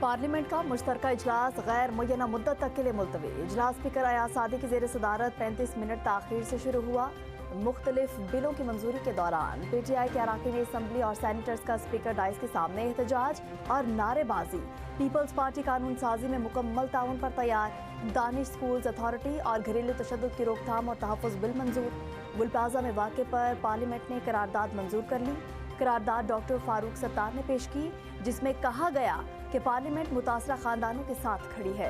Parliament का मुश्तरका इजलास गैर मुय्यना मुद्दत तक के लिए मुलतवी। इजलास स्पीकर अयाज सादी की जेर सदारत 35 मिनट ताखीर से शुरू हुआ। मुख्तलिफ बिलों की मंजूरी के दौरान PTI के अरकान असम्बली और सैनिटर्स का स्पीकर डाइस के सामने एहतजाज और नारेबाजी। पीपल्स पार्टी कानून साजी में मुकम्मल ताउन पर तैयार। दानिश स्कूल्स अथॉरिटी और घरेलू तशद्दुद की रोकथाम और तहफ़्फ़ुज़ बिल मंजूर। गुल प्लाजा में वाक़े पर पार्लियामेंट ने करारदाद मंजूर कर ली। करारदाद डॉक्टर फारूक सत्तार ने पेश की, जिसमें कहा गया कि पार्लियामेंट मुतासरा खानदानों के साथ खड़ी है।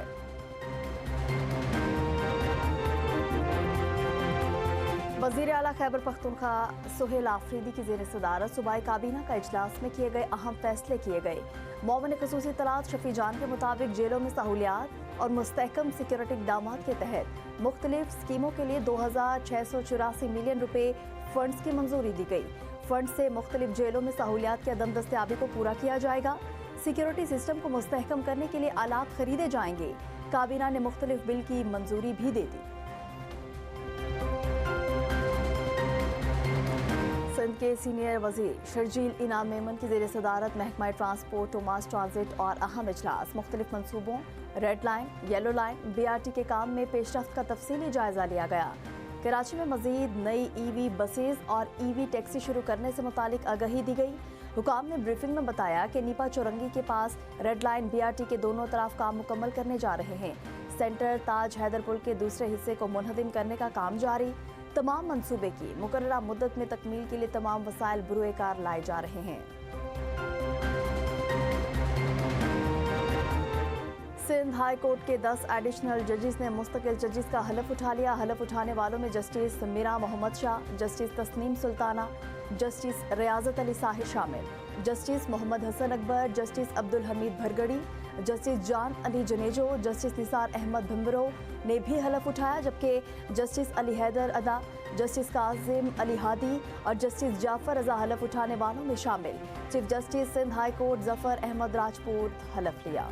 वज़ीर आला खैबर पख्तूनख्वा सुहेल आफरीदी की ज़ेर सदारत सूबाई काबीना का इजलास में किए गए अहम फैसले किए गए। मोमिन खसूसी तलात शफी जान के मुताबिक जेलों में सहूलियात और मुस्तहकम सिक्योरिटी इक़दामात के तहत मुख्तलिफ स्कीमों के लिए 2684 मिलियन रुपए फंड्स की मंजूरी दी गई। फंड से मुख्तलिफ जेलों में सहूलियात की अदम दस्तयाबी को पूरा किया जाएगा। सिक्योरिटी सिस्टम को मुस्तहकम करने के लिए आलात खरीदे जाएंगे। काबीना ने मुख्तलिफ बिल की मंजूरी भी दे दी। सिंध के सीनियर वजीर शर्जील इनाम मेमन की जेर सदारत महकमा ट्रांसपोर्ट और मास ट्रांजिट और अहम इजलास मुख्तलिफ मनसूबों red line, yellow line, BRT के काम में पेशरफ्त का तफसीली जायजा लिया गया। कराची में मजीद नई EV बसेज और EV टैक्सी शुरू करने से मुतालिक आगाही दी गई। हुकाम ने ब्रीफिंग में बताया कि नीपा चौरंगी के पास रेड लाइन BRT के दोनों तरफ काम मुकम्मल करने जा रहे हैं। सेंटर ताज हैदर पुल के दूसरे हिस्से को मुनहदिम करने का काम जारी। तमाम मंसूबे की मुकर्ररा मुद्दत में तकमील के लिए तमाम वसाइल बुरुए कार लाए जा रहे हैं। सिंध हाई कोर्ट के 10 एडिशनल जजेस ने मुस्तकिल जजेस का हलफ उठा लिया। हलफ उठाने वालों में justice Meera Mohammad Shah, justice Tasneem Sultana, justice Riyazat Ali Sahir शामिल, justice Mohammad Hassan Akbar, justice Abdul Hameed Bhargari, justice Jan Ali Junejo, justice Nisar Ahmed Bhambhro ने भी हलफ उठाया, जबकि जस्टिस अली हैदर अदा, जस्टिस काजिम अली हादी और जस्टिस जाफर रजा हलफ उठाने वालों में शामिल। Chief justice Sindh high court Zafar Ahmed Rajput हलफ लिया।